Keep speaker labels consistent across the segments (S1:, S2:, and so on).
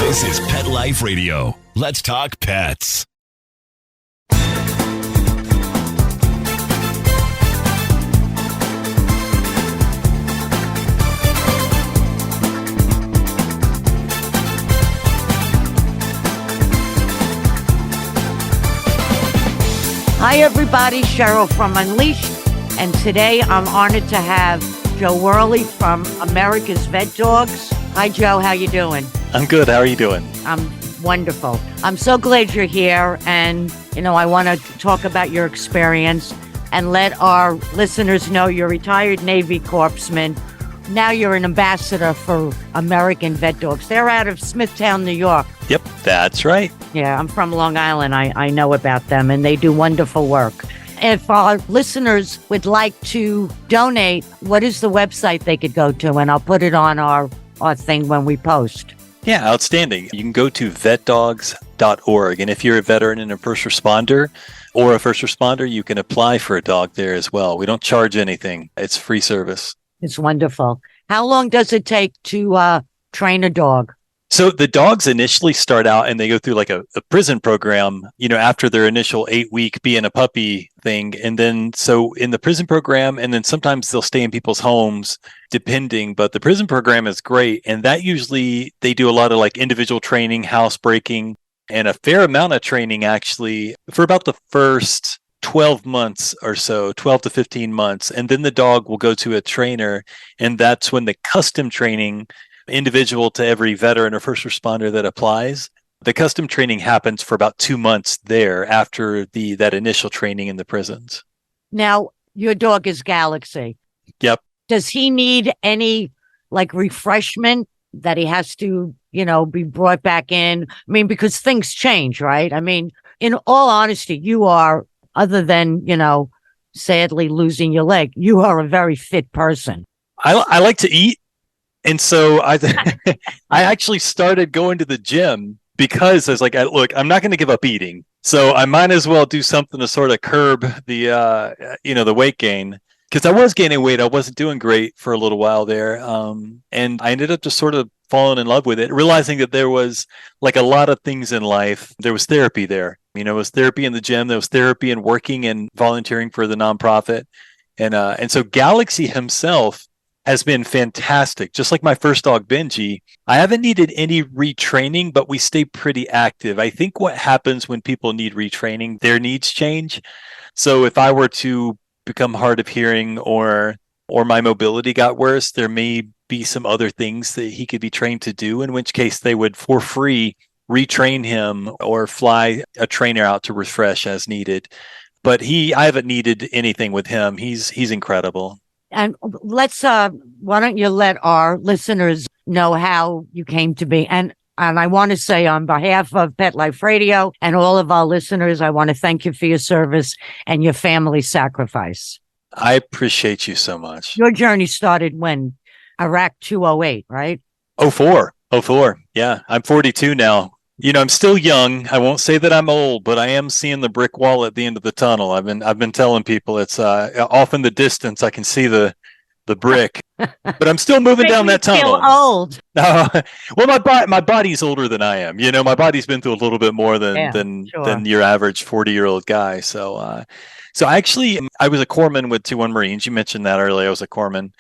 S1: This is Pet Life Radio. Let's talk pets.
S2: Hi everybody, Cheryl from Unleashed, and today I'm honored to have Joe Worley from America's VetDogs. Hi Joe, how you doing?
S3: I'm good, how are you doing?
S2: I'm wonderful. I'm so glad you're here, and I want to talk about your experience and let our listeners know you're a retired Navy Corpsman. Now you're an ambassador for American VetDogs. They're out of Smithtown, New York.
S3: Yep, that's right.
S2: Yeah, I'm from Long Island. I know about them, and they do wonderful work. If our listeners would like to donate, what is the website they could go to? And I'll put it on our thing when we post.
S3: Yeah, outstanding. You can go to vetdogs.org. And if you're a veteran and a first responder, you can apply for a dog there as well. We don't charge anything. It's free service.
S2: It's wonderful. How long does it take to train a dog?
S3: So the dogs initially start out and they go through like a prison program, after their initial 8-week being a puppy thing. And then so in the prison program, and then sometimes they'll stay in people's homes depending, but the prison program is great. And that usually they do a lot of like individual training, housebreaking, and a fair amount of training actually for about the first 12 months or so, 12 to 15 months. And then the dog will go to a trainer. And that's when the custom training, individual to every veteran or first responder that applies, the custom training happens for about 2 months there after that initial training in the prisons.
S2: Now, your dog is Galaxie.
S3: Yep.
S2: Does he need any like refreshment that he has to, be brought back in? I mean, because things change, right? I mean, in all honesty, you are, other than, sadly losing your leg, you are a very fit person.
S3: I like to eat. And so I actually started going to the gym because I was like, look, I'm not going to give up eating. So I might as well do something to sort of curb the weight gain, because I was gaining weight. I wasn't doing great for a little while there. And I ended up just sort of falling in love with it, realizing that there was like a lot of things in life. There was therapy there. It was therapy in the gym. There was therapy in working and volunteering for the nonprofit. And so Galaxie himself has been fantastic. Just like my first dog, Benji, I haven't needed any retraining, but we stay pretty active. I think what happens when people need retraining, their needs change. So if I were to become hard of hearing or my mobility got worse, there may be some other things that he could be trained to do, in which case they would for free retrain him or fly a trainer out to refresh as needed. But I haven't needed anything with him. He's incredible.
S2: And why don't you let our listeners know how you came to be? And I want to say on behalf of Pet Life Radio and all of our listeners, I want to thank you for your service and your family sacrifice.
S3: I appreciate you so much.
S2: Your journey started when? Iraq 208, right?
S3: 04. Yeah, I'm 42 now. I'm still young. I won't say that I'm old, but I am seeing the brick wall at the end of the tunnel. I've been telling people it's off in the distance. I can see the brick, but I'm still moving down that tunnel.
S2: Feel old.
S3: Well, my body's older than I am. My body's been through a little bit more than your average 40-year-old guy. So actually, I was a corpsman with 2-1 Marines. You mentioned that earlier. I was a corpsman.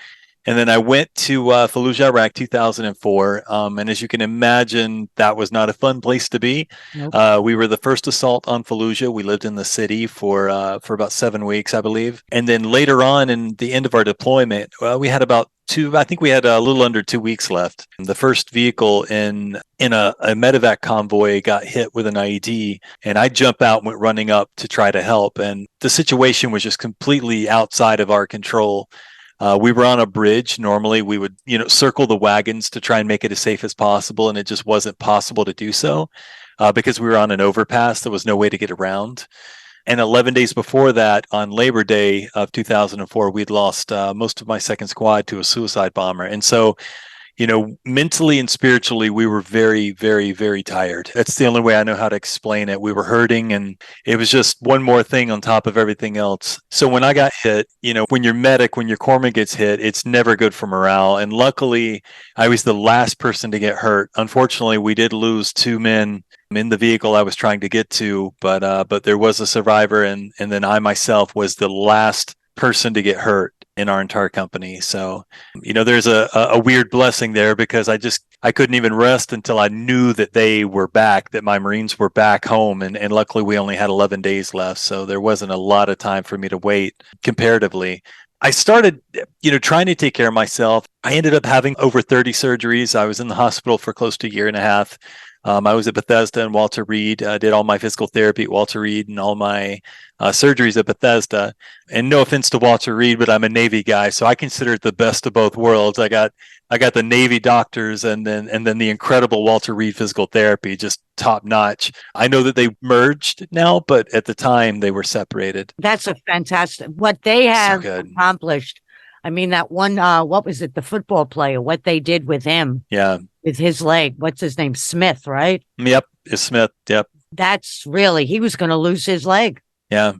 S3: And then I went to Fallujah, Iraq, 2004. And as you can imagine, that was not a fun place to be. Nope. We were the first assault on Fallujah. We lived in the city for about 7 weeks, I believe. And then later on, in the end of our deployment, we had I think we had a little under 2 weeks left. The first vehicle in a medevac convoy got hit with an IED, and I jumped out and went running up to try to help. And the situation was just completely outside of our control. We were on a bridge. Normally we would, circle the wagons to try and make it as safe as possible. And it just wasn't possible to do so because we were on an overpass. There was no way to get around. And 11 days before that, on Labor Day of 2004, we'd lost most of my second squad to a suicide bomber. And so, mentally and spiritually, we were very, very, very tired. That's the only way I know how to explain it. We were hurting, and it was just one more thing on top of everything else. So when I got hit, when your corpsman gets hit, it's never good for morale. And luckily, I was the last person to get hurt. Unfortunately, we did lose 2 men in the vehicle I was trying to get to, but there was a survivor, and then I myself was the last person to get hurt in our entire company. So, there's a weird blessing there, because I couldn't even rest until I knew that they were back, that my Marines were back home. And luckily we only had 11 days left. So there wasn't a lot of time for me to wait comparatively. I started, trying to take care of myself. I ended up having over 30 surgeries. I was in the hospital for close to a year and a half. I was at Bethesda and Walter Reed. I did all my physical therapy at Walter Reed and all my surgeries at Bethesda. And no offense to Walter Reed, but I'm a Navy guy, so I consider it the best of both worlds. I got the Navy doctors and then the incredible Walter Reed physical therapy, just top notch. I know that they merged now, but at the time they were separated.
S2: That's a fantastic what they have accomplished. I mean, that one, what was it? The football player, what they did with him.
S3: Yeah.
S2: With his leg. What's his name? Smith, right?
S3: Yep. It's Smith. Yep.
S2: That's really, he was going to lose his leg.
S3: Yeah.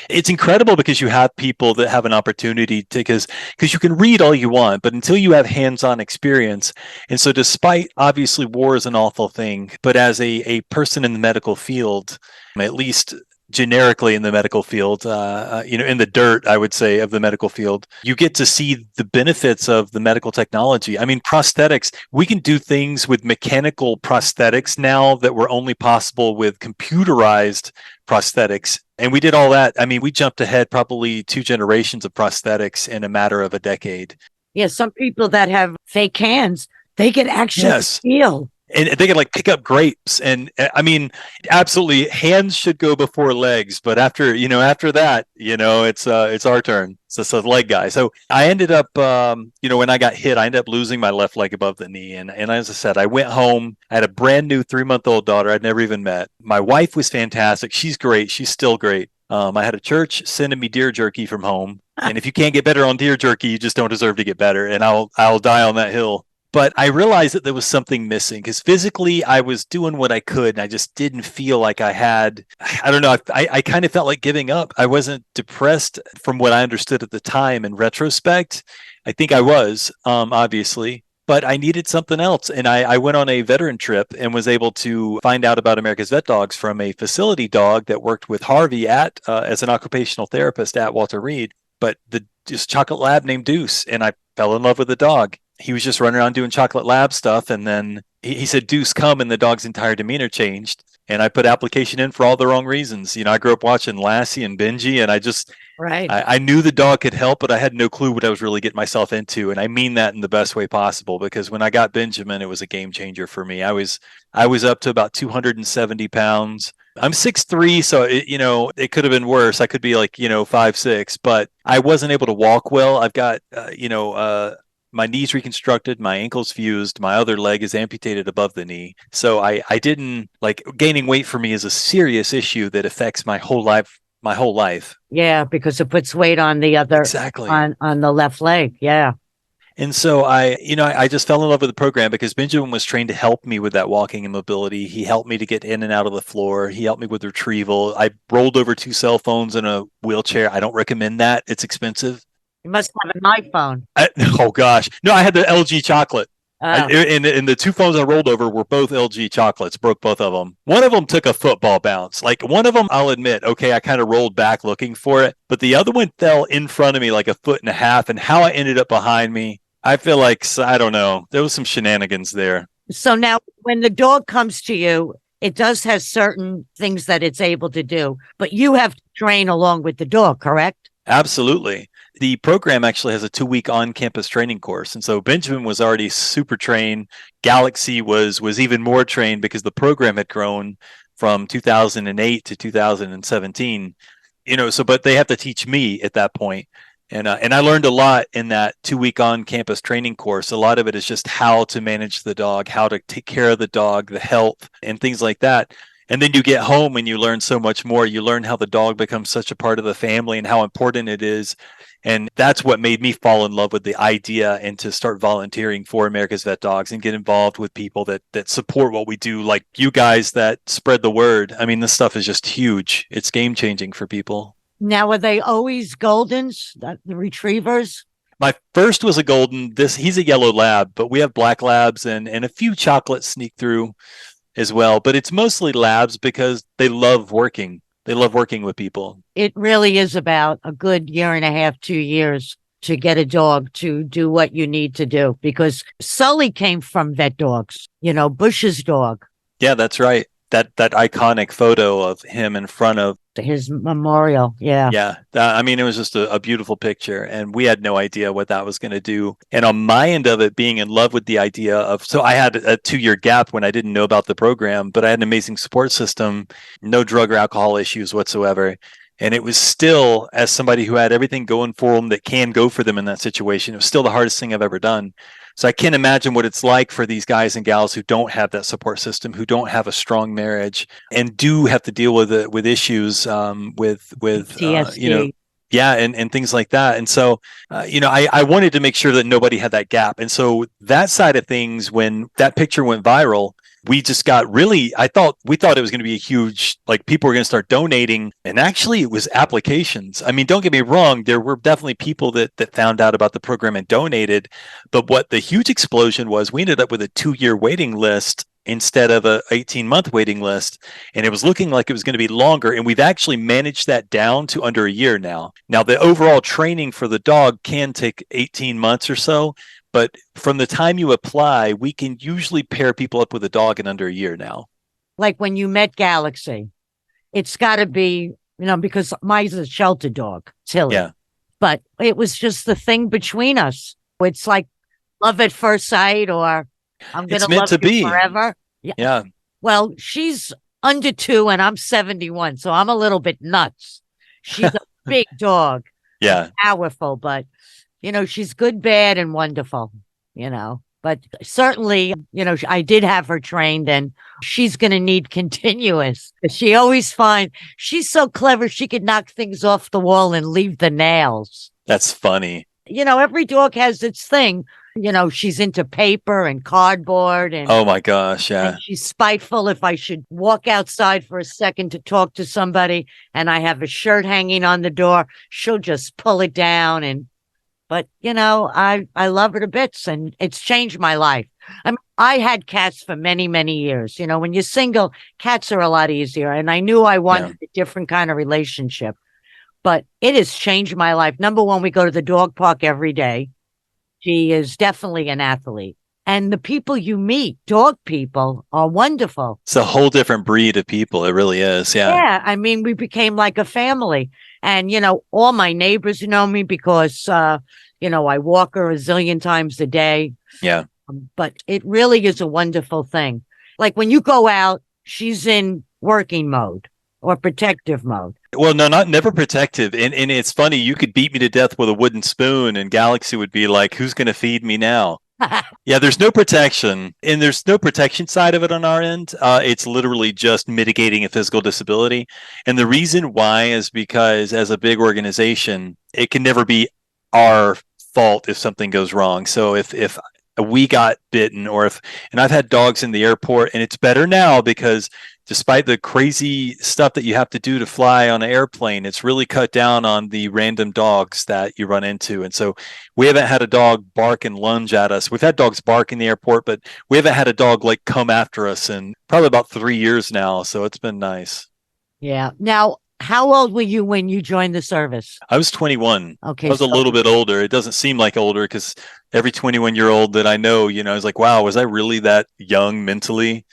S3: It's incredible because you have people that have an opportunity to, because you can read all you want, but until you have hands-on experience. And so despite obviously war is an awful thing, but as a person in the medical field, at least generically in the medical field, in the dirt, I would say, of the medical field, you get to see the benefits of the medical technology. I mean, prosthetics, we can do things with mechanical prosthetics now that were only possible with computerized prosthetics. And we did all that. I mean, we jumped ahead probably 2 generations of prosthetics in a matter of a decade.
S2: Yeah, some people that have fake hands, they can actually feel.
S3: And they can pick up grapes. And I mean, absolutely, hands should go before legs. But after that, it's our turn. So it's a leg guy. So I ended up, when I got hit, I ended up losing my left leg above the knee. And as I said, I went home. I had a brand new 3-month-old daughter I'd never even met. My wife was fantastic. She's great. She's still great. I had a church sending me deer jerky from home. And if you can't get better on deer jerky, you just don't deserve to get better. And I'll die on that hill. But I realized that there was something missing, because physically I was doing what I could, and I just didn't feel like I had, I don't know, I kind of felt like giving up. I wasn't depressed from what I understood at the time. In retrospect, I think I was, obviously, but I needed something else. And I went on a veteran trip and was able to find out about America's VetDogs from a facility dog that worked with Harvey as an occupational therapist at Walter Reed, but this chocolate lab named Deuce, and I fell in love with the dog. He was just running around doing chocolate lab stuff. And then he said, Deuce, come. And the dog's entire demeanor changed. And I put application in for all the wrong reasons. I grew up watching Lassie and Benji, and I knew the dog could help, but I had no clue what I was really getting myself into. And I mean that in the best way possible, because when I got Benjamin, it was a game changer for me. I was up to about 270 pounds. I'm 6'3", so it could have been worse. I could be 5'6", but I wasn't able to walk well. I've got, my knee's reconstructed, my ankle's fused, my other leg is amputated above the knee. So I didn't gaining weight for me is a serious issue that affects my whole life.
S2: Yeah, because it puts weight on the other, on the left leg. Yeah.
S3: And so I just fell in love with the program because Benjamin was trained to help me with that walking and mobility. He helped me to get in and out of the floor. He helped me with retrieval. I rolled over 2 cell phones in a wheelchair. I don't recommend that. It's expensive.
S2: You must have an iPhone.
S3: Oh gosh, no! I had the LG chocolate, and the 2 phones I rolled over were both LG chocolates. Broke both of them. One of them took a football bounce. One of them, I'll admit, okay, I kind of rolled back looking for it, but the other one fell in front of me 1.5 feet. And how I ended up behind me, I feel like I don't know. There was some shenanigans there.
S2: So now, when the dog comes to you, it does have certain things that it's able to do, but you have to train along with the dog, correct?
S3: Absolutely. The program actually has a 2-week on-campus training course. And so Benjamin was already super trained. Galaxie was even more trained because the program had grown from 2008 to 2017. But they have to teach me at that point. And I learned a lot in that 2-week on-campus training course. A lot of it is just how to manage the dog, how to take care of the dog, the health, and things like that. And then you get home and you learn so much more. You learn how the dog becomes such a part of the family and how important it is. And that's what made me fall in love with the idea and to start volunteering for America's Vet Dogs and get involved with people that support what we do, like you guys that spread the word. I mean, this stuff is just huge. It's game changing for people.
S2: Now, are they always Goldens, the retrievers?
S3: My first was a golden. He's a yellow lab, but we have black labs and a few chocolates sneak through as well. But it's mostly labs because they love working. They love working with people.
S2: It really is about a good year and a half, 2 years to get a dog to do what you need to do, because Sully came from VetDogs, Bush's dog.
S3: Yeah, that's right. That iconic photo of him in front of
S2: his memorial. Yeah.
S3: Yeah. I mean, it was just a beautiful picture, and we had no idea what that was going to do. And on my end of it, being in love with the idea of, so I had a 2-year gap when I didn't know about the program, but I had an amazing support system, no drug or alcohol issues whatsoever. And it was still, as somebody who had everything going for them that can go for them in that situation, it was still the hardest thing I've ever done. So I can't imagine what it's like for these guys and gals who don't have that support system, who don't have a strong marriage, and do have to deal with issues with
S2: PTSD.
S3: And things like that. And so I wanted to make sure that nobody had that gap. And so that side of things, when that picture went viral, we just got we thought it was going to be a huge, like, people were going to start donating. And actually it was applications. I mean, don't get me wrong. There were definitely people that found out about the program and donated. But what the huge explosion was, we ended up with a 2-year waiting list instead of a 18-month waiting list. And it was looking like it was going to be longer. And we've actually managed that down to under a year now. Now, the overall training for the dog can take 18 months or so. But from the time you apply, we can usually pair people up with a dog in under a year now.
S2: Like when you met Galaxie, it's got to be, because mine's a shelter dog, Tilly.
S3: Yeah.
S2: But it was just the thing between us. It's like love at first sight, or I'm going to love you forever.
S3: Yeah.
S2: Well, she's under 2 and I'm 71, so I'm a little bit nuts. She's a big dog.
S3: Yeah.
S2: Powerful, but she's good, bad, and wonderful, but certainly, I did have her trained, and she's going to need continuous. She always finds she's so clever. She could knock things off the wall and leave the nails.
S3: That's funny.
S2: Every dog has its thing. She's into paper and cardboard, and
S3: oh my gosh, yeah.
S2: She's spiteful. If I should walk outside for a second to talk to somebody and I have a shirt hanging on the door, she'll just pull it down. But, I love her to bits, and it's changed my life. I mean, I had cats for many, many years. When you're single, cats are a lot easier. And I knew I wanted a different kind of relationship. But it has changed my life. Number one, we go to the dog park every day. She is definitely an athlete. And the people you meet, dog people, are wonderful.
S3: It's a whole different breed of people. It really is. Yeah.
S2: Yeah. I mean, we became like a family. And, all my neighbors know me because, I walk her a zillion times a day.
S3: Yeah.
S2: But it really is a wonderful thing. Like when you go out, she's in working mode or protective mode.
S3: Well, no, never protective. And it's funny, you could beat me to death with a wooden spoon and Galaxie would be like, who's going to feed me now? Yeah, there's no protection, and there's no protection side of it on our end. It's literally just mitigating a physical disability. And the reason why is because as a big organization, it can never be our fault if something goes wrong. So if we got bitten, and I've had dogs in the airport, and it's better now because despite the crazy stuff that you have to do to fly on an airplane, it's really cut down on the random dogs that you run into. And so we haven't had a dog bark and lunge at us. We've had dogs bark in the airport, but we haven't had a dog like come after us in probably about 3 years now. So it's been nice.
S2: Yeah. Now, how old were you when you joined the service?
S3: I was 21.
S2: Okay.
S3: I was a little bit older. It doesn't seem like older because every 21-year-old that I know, I was like, wow, was I really that young mentally?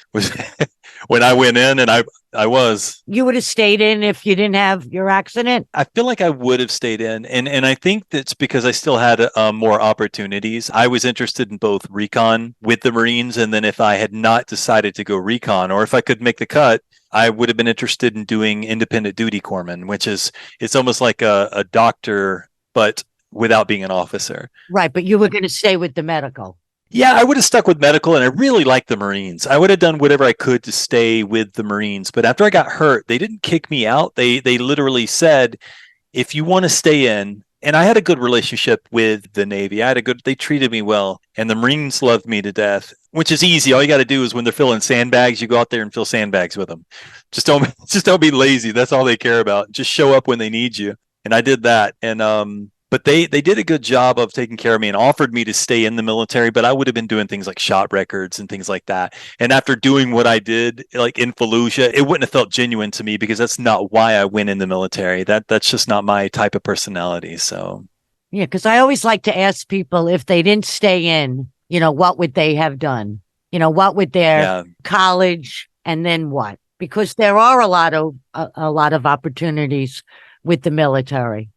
S3: When I went in, and I was. You
S2: would have stayed in if you didn't have your accident?
S3: I feel like I would have stayed in. And I think that's because I still had more opportunities. I was interested in both recon with the Marines. And then if I had not decided to go recon, or if I could make the cut, I would have been interested in doing independent duty corpsman, which is, it's almost like a doctor, but without being an officer.
S2: Right. But you were going to stay with the medical.
S3: Yeah, I would have stuck with medical, and I really liked the Marines. I would have done whatever I could to stay with the Marines. But after I got hurt, they didn't kick me out. They literally said, if you want to stay in And I had a good relationship with the Navy. They treated me well, and the Marines loved me to death, which is easy. All you got to do is when they're filling sandbags, you go out there and fill sandbags with them. Just don't be lazy. That's all they care about. Just show up when they need you. And I did that. And, but they did a good job of taking care of me and offered me to stay in the military, but I would have been doing things like shot records and things like that. And after doing what I did, like in Fallujah, it wouldn't have felt genuine to me because that's not why I went in the military. That's just not my type of personality. So,
S2: yeah, because I always like to ask people if they didn't stay in, what would they have done? What would their college and then what? Because there are a lot of opportunities with the military.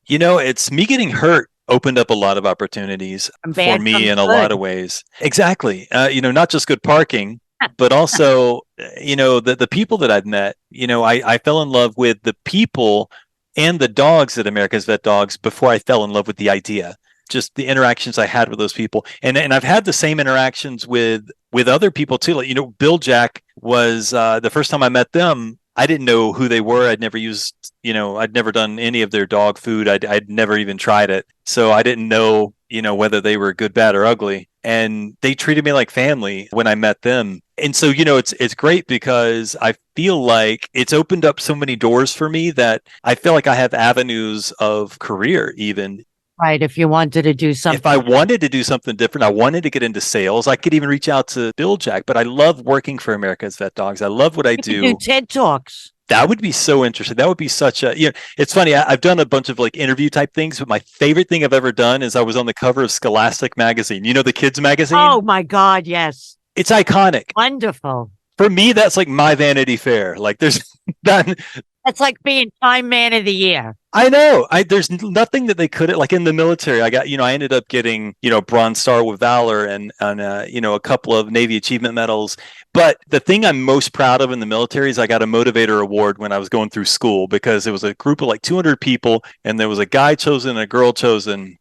S3: It's me getting hurt opened up a lot of opportunities for me in a lot of ways. Exactly. Not just good parking, but also, the people that I've met, I fell in love with the people and the dogs at America's Vet Dogs before I fell in love with the idea. Just the interactions I had with those people. And I've had the same interactions with other people too. Like, Bill Jack was the first time I met them, I didn't know who they were. I'd never I'd never done any of their dog food. I'd never even tried it. So I didn't know, whether they were good, bad, or ugly. And they treated me like family when I met them. And so, it's great because I feel like it's opened up so many doors for me that I feel like I have avenues of career even.
S2: Right. If you wanted to do something.
S3: If I wanted to do something different, I wanted to get into sales, I could even reach out to Bill Jack. But I love working for America's Vet Dogs. I love what I do.
S2: You could do TED Talks.
S3: That would be so interesting. That would be such a, it's funny. I've done a bunch of like interview type things, but my favorite thing I've ever done is I was on the cover of Scholastic magazine. The kids magazine?
S2: Oh my God. Yes.
S3: It's iconic.
S2: Wonderful.
S3: For me, that's like my Vanity Fair. Like there's that.
S2: That's like being Time Man of the Year.
S3: I know. There's nothing that they couldn't, like in the military. I got, I ended up getting, Bronze Star with Valor and a couple of Navy Achievement Medals. But the thing I'm most proud of in the military is I got a motivator award when I was going through school because it was a group of like 200 people and there was a guy chosen and a girl chosen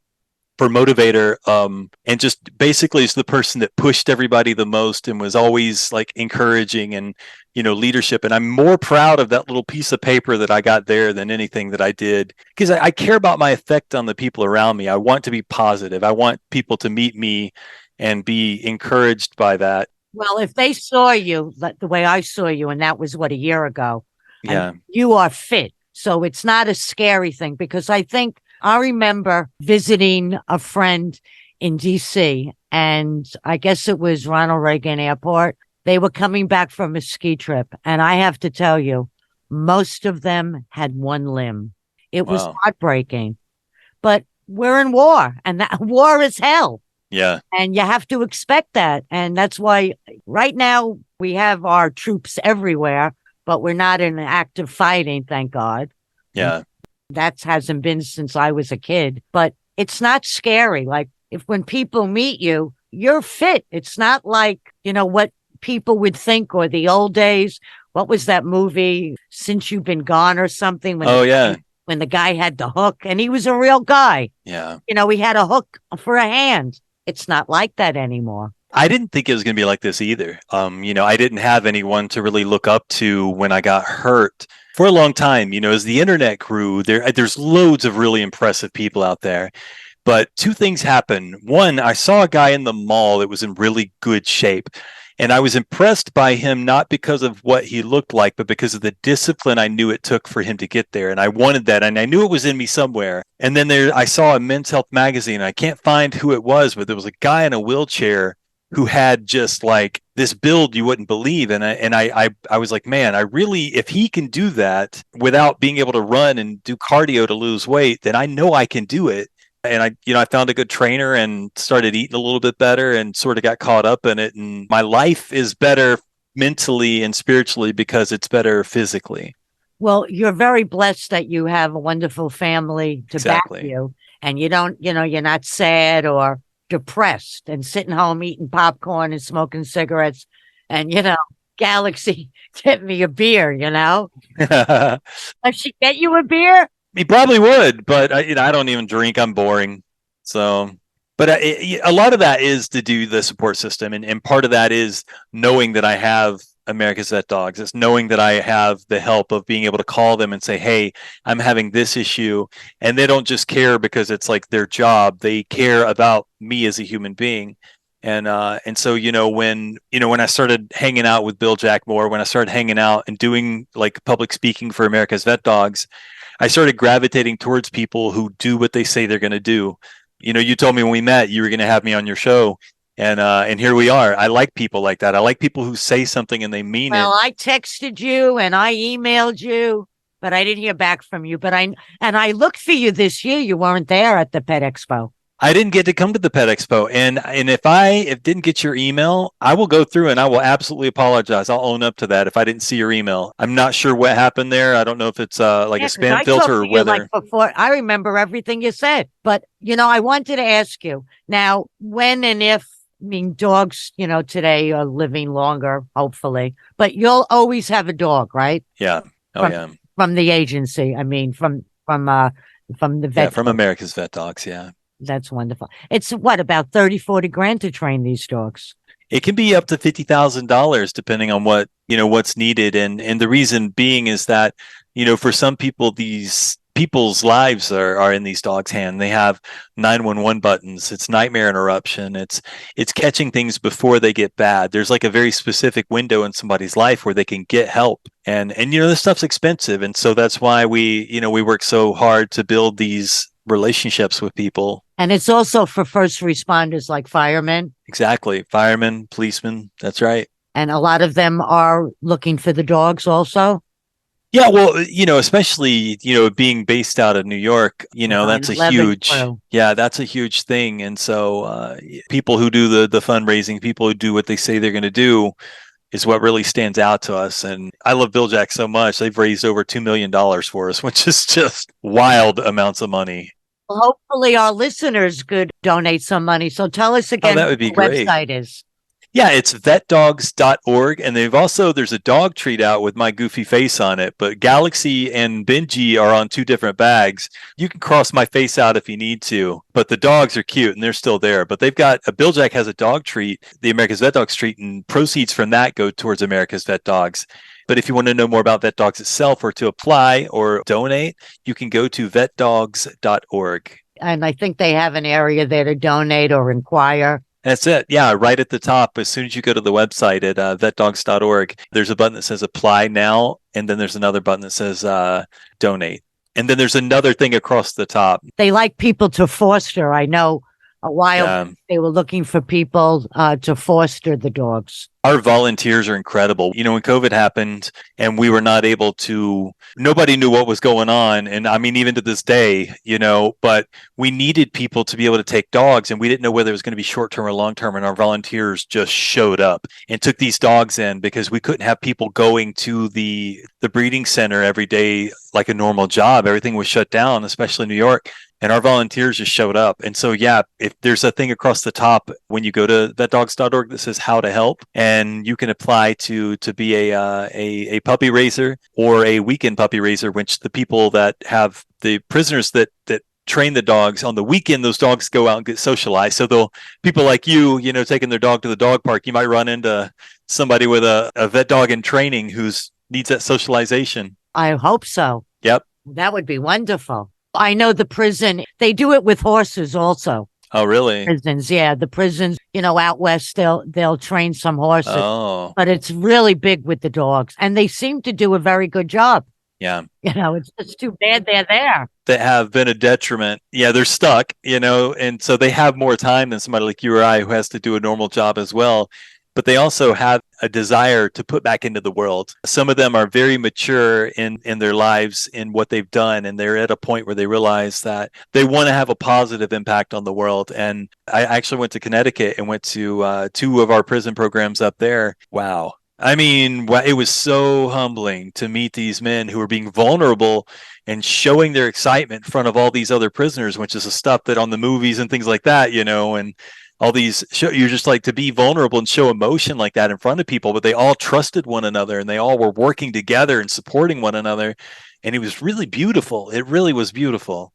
S3: for motivator, and just basically is the person that pushed everybody the most and was always like encouraging and leadership. And I'm more proud of that little piece of paper that I got there than anything that I did because I care about my effect on the people around me. I want to be positive. I want people to meet me and be encouraged by that.
S2: Well, if they saw you the way I saw you, and that was a year ago,
S3: yeah,
S2: you are fit. So it's not a scary thing because I remember visiting a friend in DC, and I guess it was Ronald Reagan Airport. They were coming back from a ski trip. And I have to tell you, most of them had one limb. It was heartbreaking. But we're in war, and that war is hell.
S3: Yeah.
S2: And you have to expect that. And that's why right now we have our troops everywhere, but we're not in active fighting, thank God.
S3: Yeah.
S2: That hasn't been since I was a kid, but it's not scary. Like when people meet you, you're fit. It's not like, what people would think, or the old days. What was that movie, Since You've Been Gone or something? When the guy had the hook and he was a real guy.
S3: Yeah.
S2: He had a hook for a hand. It's not like that anymore.
S3: I didn't think it was going to be like this either. I didn't have anyone to really look up to when I got hurt for a long time. As the internet grew, there's loads of really impressive people out there. But two things happened. One, I saw a guy in the mall that was in really good shape. And I was impressed by him, not because of what he looked like, but because of the discipline I knew it took for him to get there. And I wanted that. And I knew it was in me somewhere. And then I saw a Men's Health magazine. I can't find who it was, but there was a guy in a wheelchair who had just like this build you wouldn't believe. And I was like, man, if he can do that without being able to run and do cardio to lose weight, then I know I can do it. And I found a good trainer and started eating a little bit better and sort of got caught up in it. And my life is better mentally and spiritually because it's better physically.
S2: Well, you're very blessed that you have a wonderful family to back you. And you don't, you're not sad or depressed and sitting home eating popcorn and smoking cigarettes. And, Galaxie, get me a beer, Does she get you a beer?
S3: He probably would, but I don't even drink. I'm boring. So, but a lot of that is to do the support system. And part of that is knowing that I have America's Vet Dogs. It's knowing that I have the help of being able to call them and say, hey, I'm having this issue. And they don't just care because it's like their job. They care about me as a human being. And so, when I started hanging out with Bill Jack Moore, when I started hanging out and doing like public speaking for America's Vet Dogs, I started gravitating towards people who do what they say they're going to do. You told me when we met, you were going to have me on your show. And here we are. I like people like that. I like people who say something and they mean it.
S2: Well, I texted you and I emailed you, but I didn't hear back from you. But I looked for you this year. You weren't there at the Pet Expo.
S3: I didn't get to come to the Pet Expo, and if I didn't get your email, I will go through and I will absolutely apologize. I'll own up to that if I didn't see your email. I'm not sure what happened there. I don't know if it's like a spam filter or whether.
S2: Like before, I remember everything you said, but I wanted to ask you now when and if. I mean, dogs, today are living longer, hopefully, but you'll always have a dog, right?
S3: Yeah. Yeah.
S2: From the agency. I mean, from the vet.
S3: Yeah, from America's Vet Dogs. Yeah.
S2: That's wonderful. It's about 30, 40 grand to train these dogs.
S3: It can be up to $50,000 depending on what's needed. And the reason being is that, for some people, these people's lives are in these dogs' hands. They have 911 buttons. It's nightmare interruption. It's catching things before they get bad. There's like a very specific window in somebody's life where they can get help. And this stuff's expensive. And so that's why we work so hard to build these relationships with people.
S2: And it's also for first responders like firemen.
S3: Exactly. Firemen, policemen. That's right.
S2: And a lot of them are looking for the dogs also.
S3: Yeah, well, especially, being based out of New York, that's a huge, that's a huge thing. And so people who do the fundraising, people who do what they say they're going to do is what really stands out to us. And I love Bill Jack so much. They've raised over $2 million for us, which is just wild amounts of money.
S2: Well, hopefully our listeners could donate some money. So tell us again
S3: that would be
S2: what the
S3: great.
S2: website is.
S3: Yeah, it's vetdogs.org. And there's a dog treat out with my goofy face on it. But Galaxie and Benji are on two different bags. You can cross my face out if you need to. But the dogs are cute and they're still there. But they've got Bill Jack has a dog treat, the America's Vet Dogs treat, and proceeds from that go towards America's Vet Dogs. But if you want to know more about VetDogs itself or to apply or donate, you can go to vetdogs.org.
S2: And I think they have an area there to donate or inquire.
S3: That's it. Yeah, right at the top. As soon as you go to the website at vetdogs.org, there's a button that says apply now. And then there's another button that says donate. And then there's another thing across the top.
S2: They like people to foster. I know a while they were looking for people to foster the dogs.
S3: Our volunteers are incredible. When COVID happened and we were not able to, nobody knew what was going on. And I mean, even to this day, but we needed people to be able to take dogs and we didn't know whether it was going to be short-term or long-term. And our volunteers just showed up and took these dogs in because we couldn't have people going to the breeding center every day like a normal job. Everything was shut down, especially in New York. And our volunteers just showed up. And so, if there's a thing across the top when you go to vetdogs.org that says how to help, and you can apply to be a puppy raiser or a weekend puppy raiser, which the people that have the prisoners that train the dogs on the weekend, those dogs go out and get socialized. So people like you, taking their dog to the dog park, you might run into somebody with a vet dog in training who's needs that socialization.
S2: I hope so.
S3: Yep.
S2: That would be wonderful. I know the prison, they do it with horses also.
S3: Oh, really?
S2: Prisons, yeah. The prisons, out west, they'll train some horses.
S3: Oh.
S2: But it's really big with the dogs. And they seem to do a very good job.
S3: Yeah.
S2: It's just too bad they're there.
S3: That have been a detriment. Yeah, they're stuck, and so they have more time than somebody like you or I who has to do a normal job as well. But they also have a desire to put back into the world. Some of them are very mature in their lives in what they've done, and they're at a point where they realize that they want to have a positive impact on the world. And I actually went to Connecticut and went to two of our prison programs up there. Wow. I mean, it was so humbling to meet these men who were being vulnerable and showing their excitement in front of all these other prisoners, which is the stuff that on the movies and things like that, and all these you're just like to be vulnerable and show emotion like that in front of people, but they all trusted one another and they all were working together and supporting one another. And it was really beautiful. It really was beautiful.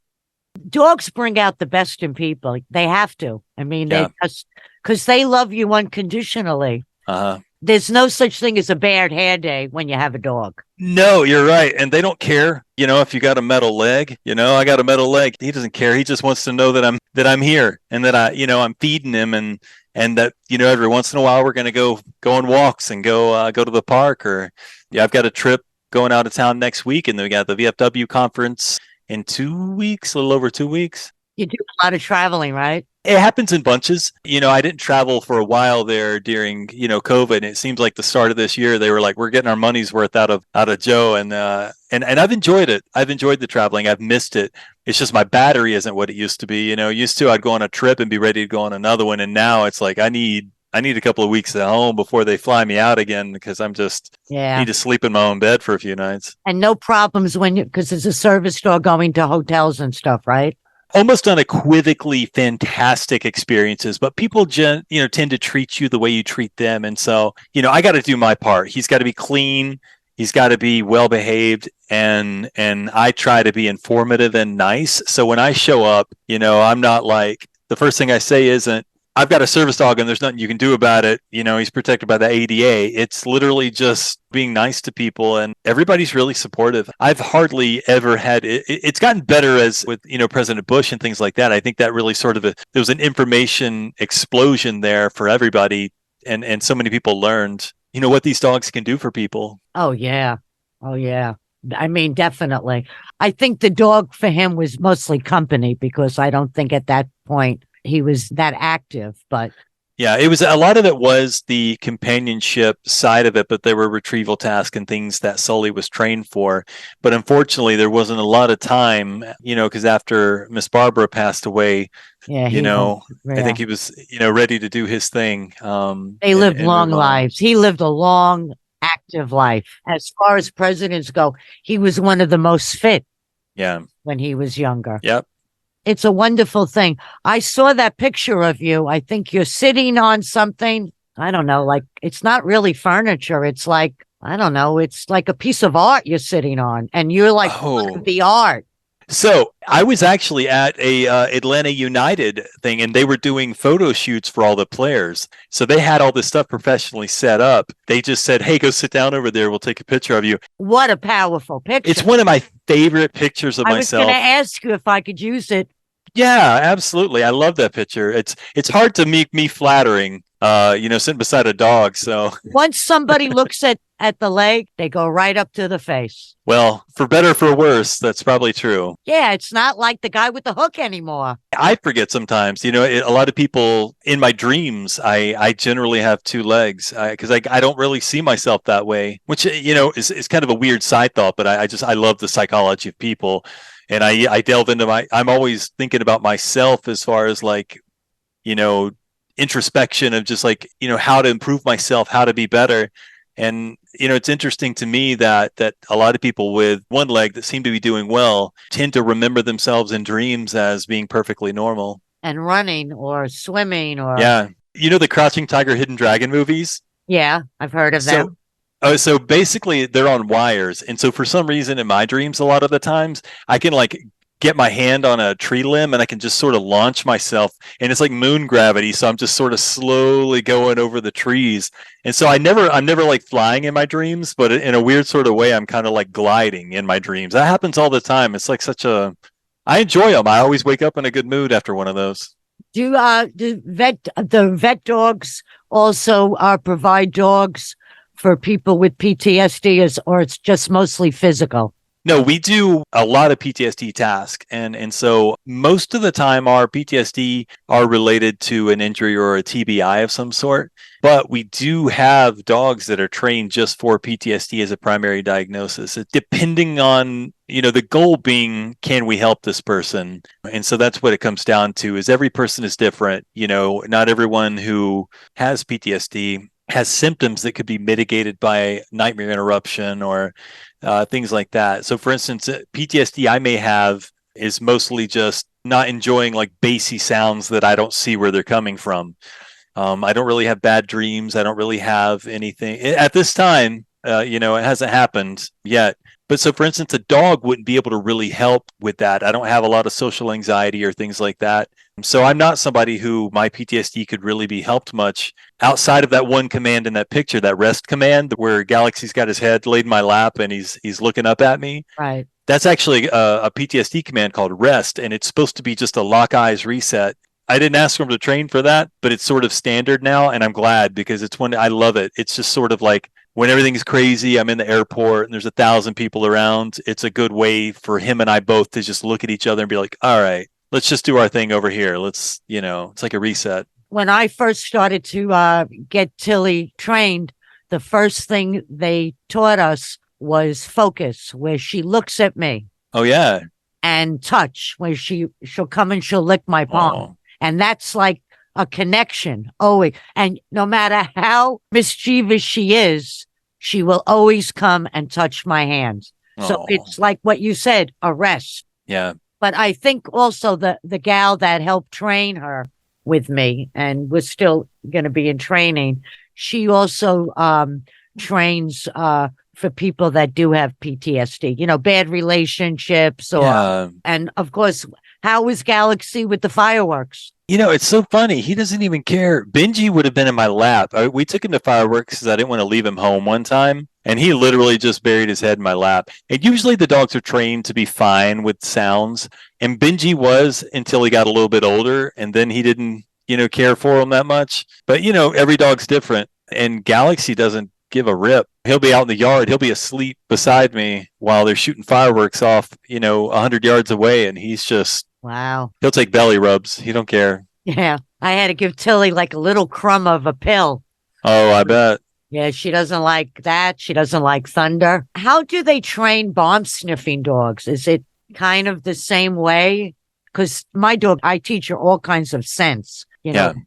S2: Dogs bring out the best in people. They have to. I mean, they just because they love you unconditionally.
S3: Uh-huh.
S2: There's no such thing as a bad hair day when you have a dog.
S3: No, you're right. And they don't care, if you got a metal leg, I got a metal leg. He doesn't care. He just wants to know that I'm here and that I'm feeding him and that, every once in a while we're going to go on walks and go to the park or I've got a trip going out of town next week and then we got the VFW conference in 2 weeks, a little over 2 weeks.
S2: You do a lot of traveling, right?
S3: It happens in bunches. I didn't travel for a while there during, COVID. And it seems like the start of this year, they were like, we're getting our money's worth out of Joe. And I've enjoyed it. I've enjoyed the traveling. I've missed it. It's just my battery isn't what it used to be. Used to I'd go on a trip and be ready to go on another one. And now it's like, I need a couple of weeks at home before they fly me out again because I'm just need to sleep in my own bed for a few nights. And
S2: no problems because it's a service dog going to hotels and stuff, right?
S3: Almost unequivocally fantastic experiences, but people tend to treat you the way you treat them. And so, I got to do my part. He's got to be clean. He's got to be well behaved. And I try to be informative and nice. So when I show up, I'm not like, the first thing I say isn't, I've got a service dog and there's nothing you can do about it. He's protected by the ADA. It's literally just being nice to people and everybody's really supportive. I've hardly ever had it. It's gotten better as with, President Bush and things like that. I think that really there was an information explosion there for everybody. And so many people learned, what these dogs can do for people.
S2: Oh, yeah. Oh, yeah. I mean, definitely. I think the dog for him was mostly company because I don't think at that point he was that active, but
S3: yeah, it was a lot of it was the companionship side of it, but there were retrieval tasks and things that Sully was trained for. But unfortunately, there wasn't a lot of time, because after Miss Barbara passed away, I think he was, ready to do his thing.
S2: They lived long lives. He lived a long, active life. As far as presidents go, he was one of the most fit.
S3: Yeah,
S2: when he was younger.
S3: Yep.
S2: It's a wonderful thing. I saw that picture of you. I think you're sitting on something. I don't know, like it's not really furniture. It's like, I don't know, it's like a piece of art you're sitting on and you're like the art.
S3: So I was actually at a Atlanta United thing and they were doing photo shoots for all the players. So they had all this stuff professionally set up. They just said, hey, go sit down over there. We'll take a picture of you.
S2: What a powerful picture.
S3: It's one of my favorite pictures of myself.
S2: I was going to ask you if I could use it.
S3: Yeah, absolutely. I love that picture. It's hard to make me flattering, sitting beside a dog. So
S2: once somebody looks at the leg, they go right up to the face.
S3: Well, for better or for worse, that's probably true.
S2: Yeah, it's not like the guy with the hook anymore.
S3: I forget sometimes, a lot of people in my dreams, I generally have two legs because I don't really see myself that way, which, is kind of a weird side thought, but I love the psychology of people. And I delve into I'm always thinking about myself as far as like, introspection of just like, how to improve myself, how to be better. And, it's interesting to me that a lot of people with one leg that seem to be doing well tend to remember themselves in dreams as being perfectly normal.
S2: And running or swimming or.
S3: Yeah. The Crouching Tiger, Hidden Dragon movies?
S2: Yeah, I've heard of them.
S3: So basically they're on wires. And so for some reason in my dreams, a lot of the times I can like get my hand on a tree limb and I can just sort of launch myself and it's like moon gravity. So I'm just sort of slowly going over the trees. And so I'm never like flying in my dreams, but in a weird sort of way, I'm kind of like gliding in my dreams. That happens all the time. It's like I enjoy them. I always wake up in a good mood after one of those.
S2: Do the vet dogs also provide dogs for people with PTSD or it's just mostly physical?
S3: No, we do a lot of PTSD tasks. And so most of the time our PTSD are related to an injury or a TBI of some sort. But we do have dogs that are trained just for PTSD as a primary diagnosis, depending on, the goal being, can we help this person? And so that's what it comes down to is every person is different. Not everyone who has PTSD has symptoms that could be mitigated by nightmare interruption or things like that. So for instance, PTSD I may have is mostly just not enjoying like bassy sounds that I don't see where they're coming from. I don't really have bad dreams. I don't really have anything at this time. It hasn't happened yet. But so for instance, a dog wouldn't be able to really help with that. I don't have a lot of social anxiety or things like that. So I'm not somebody who my PTSD could really be helped much outside of that one command in that picture, that rest command where Galaxie's got his head laid in my lap and he's looking up at me.
S2: Right.
S3: That's actually a PTSD command called rest, and it's supposed to be just a lock eyes reset. I didn't ask him to train for that, but it's sort of standard now, and I'm glad because it's when I love it. It's just sort of like when everything's crazy, I'm in the airport and there's 1,000 people around. It's a good way for him and I both to just look at each other and be like, all right, let's just do our thing over here. Let's, it's like a reset.
S2: When I first started to get Tilly trained, the first thing they taught us was focus, where she looks at me.
S3: Oh, yeah.
S2: And touch, where she'll come and she'll lick my palm. Oh. And that's like a connection always. And no matter how mischievous she is, she will always come and touch my hands. So it's like what you said, a rest.
S3: Yeah.
S2: But I think also the gal that helped train her with me, and we're still going to be in training, she also trains for people that do have PTSD, bad relationships and of course, how is Galaxie with the fireworks?
S3: It's so funny. He doesn't even care. Benji would have been in my lap. We took him to fireworks because I didn't want to leave him home one time. And he literally just buried his head in my lap. And usually the dogs are trained to be fine with sounds. And Benji was until he got a little bit older. And then he didn't, care for him that much. But, every dog's different. And Galaxie doesn't give a rip. He'll be out in the yard. He'll be asleep beside me while they're shooting fireworks off, 100 yards away. And he's just,
S2: wow.
S3: He'll take belly rubs. He don't care.
S2: Yeah. I had to give Tilly like a little crumb of a pill.
S3: Oh, I bet.
S2: Yeah, she doesn't like that. She doesn't like thunder. How do they train bomb sniffing dogs? Is it kind of the same way? Because my dog, I teach her all kinds of scents,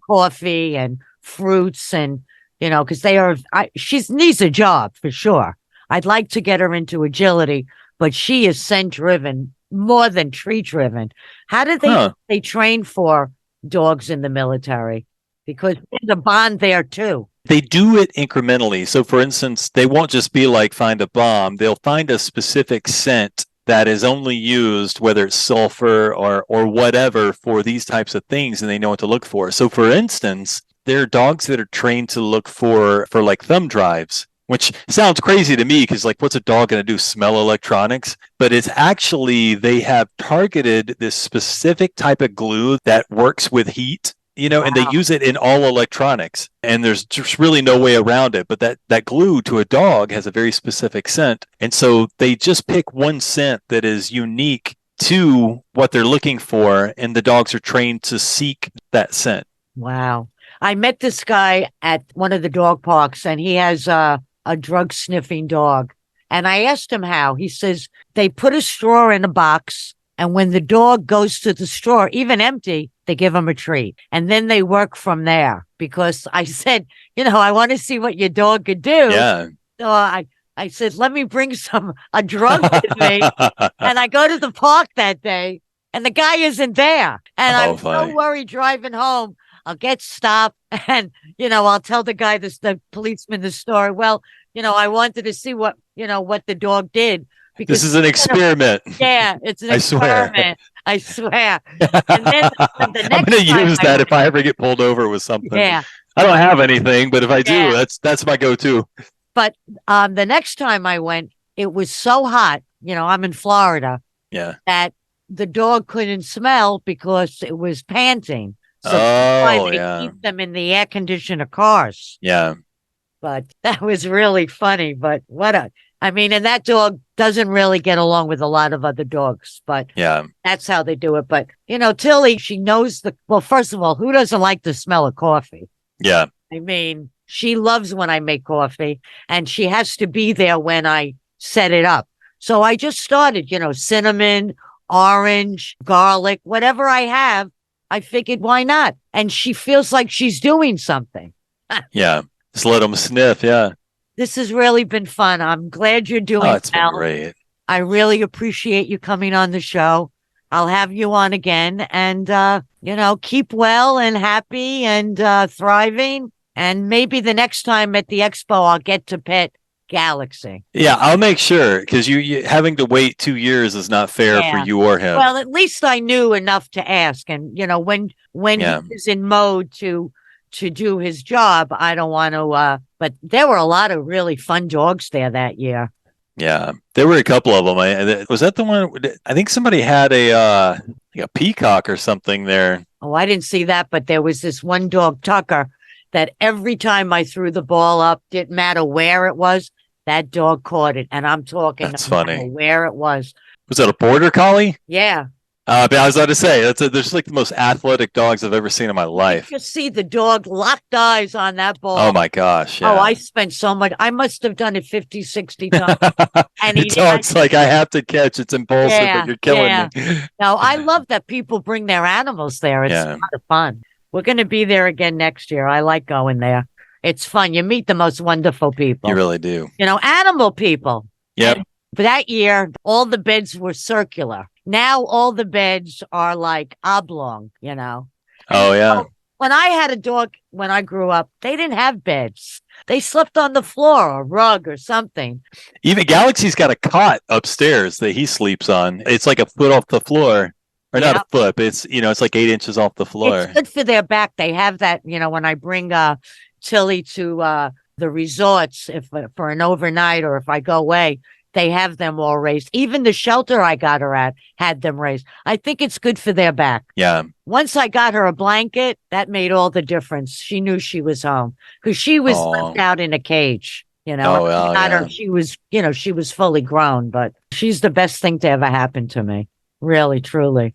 S2: coffee and fruits and, because she needs a job for sure. I'd like to get her into agility, but she is scent driven more than tree driven. How do they train for dogs in the military? Because there's a bond there too.
S3: They do it incrementally. So for instance, they won't just be like find a bomb. They'll find a specific scent that is only used, whether it's sulfur or whatever, for these types of things, and they know what to look for. So for instance, there are dogs that are trained to look for like thumb drives, which sounds crazy to me because like, what's a dog going to do? Smell electronics? But it's actually, they have targeted this specific type of glue that works with heat, and they use it in all electronics. And there's just really no way around it. But that glue to a dog has a very specific scent. And so they just pick one scent that is unique to what they're looking for. And the dogs are trained to seek that scent.
S2: Wow. I met this guy at one of the dog parks, and he has a drug sniffing dog. And I asked him how. He says they put a straw in a box, and when the dog goes to the straw, even empty, they give him a treat. And then they work from there, because I said, I want to see what your dog could do.
S3: Yeah.
S2: So I said, let me bring a drug with me. And I go to the park that day, and the guy isn't there. And I'm so worried driving home. I'll get stopped, and, I'll tell the guy, the policeman, the story. Well, I wanted to see what the dog did. Because
S3: this is an experiment.
S2: Yeah, it's an experiment. I swear. And then the next
S3: I'm going to use that if I ever get pulled over with something.
S2: Yeah.
S3: I don't have anything, but if I do, that's my go-to.
S2: But the next time I went, it was so hot, I'm in Florida.
S3: Yeah.
S2: That the dog couldn't smell because it was panting. So they keep them in the air conditioner cars.
S3: Yeah.
S2: But that was really funny. But and that dog doesn't really get along with a lot of other dogs, but that's how they do it. But, Tilly, she knows first of all, who doesn't like the smell of coffee?
S3: Yeah.
S2: I mean, she loves when I make coffee, and she has to be there when I set it up. So I just started, cinnamon, orange, garlic, whatever I have. I figured, why not? And she feels like she's doing something.
S3: Yeah. Just let them sniff. Yeah.
S2: This has really been fun. I'm glad you're doing it.
S3: It's been great.
S2: I really appreciate you coming on the show. I'll have you on again, and, keep well and happy and thriving. And maybe the next time at the expo, I'll get to pet Galaxie.
S3: Yeah, I'll make sure, because you having to wait 2 years is not fair for you or him.
S2: Well, at least I knew enough to ask. And, when he was in mode to do his job, I don't want to, but there were a lot of really fun dogs there that year.
S3: Yeah, there were a couple of them. Was that the one? I think somebody had a peacock or something there.
S2: Oh, I didn't see that, but there was this one dog, Tucker, that every time I threw the ball up, didn't matter where it was, that dog caught it. And I'm talking
S3: That's funny.
S2: Where it was.
S3: Was that a border collie?
S2: Yeah.
S3: But I was about to say, there's like the most athletic dogs I've ever seen in my life.
S2: You see the dog locked eyes on that ball.
S3: Oh my gosh. Yeah.
S2: Oh, I spent so much. I must have done it 50, 60 times. And
S3: the dog's like, I have to catch. It's impulsive, but you're killing me.
S2: No, I love that people bring their animals there. It's a lot of fun. We're going to be there again next year. I like going there. It's fun. You meet the most wonderful people.
S3: You really do.
S2: Animal people.
S3: Yep.
S2: And for that year, all the beds were circular. Now all the beds are like oblong,
S3: Oh, yeah.
S2: So when I had a dog, when I grew up, they didn't have beds. They slept on the floor, a rug or something.
S3: Even Galaxie's got a cot upstairs that he sleeps on. It's like a foot off the floor. Or not a foot, but it's like 8 inches off the floor.
S2: It's good for their back. They have that, when I bring Tilly to the resorts for an overnight, or if I go away, they have them all raised. Even the shelter I got her at had them raised. I think it's good for their back.
S3: Yeah.
S2: Once I got her a blanket, that made all the difference. She knew she was home because she was left out in a cage. Her, she was fully grown, but she's the best thing to ever happen to me. Really, truly.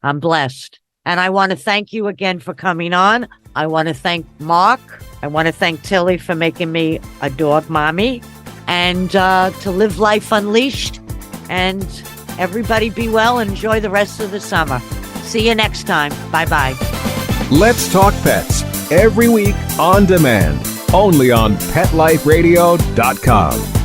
S2: I'm blessed. And I want to thank you again for coming on. I want to thank Mark. I want to thank Tilly for making me a dog mommy. And to live life unleashed. And everybody be well and enjoy the rest of the summer. See you next time. Bye-bye.
S4: Let's Talk Pets, every week on demand, only on PetLifeRadio.com.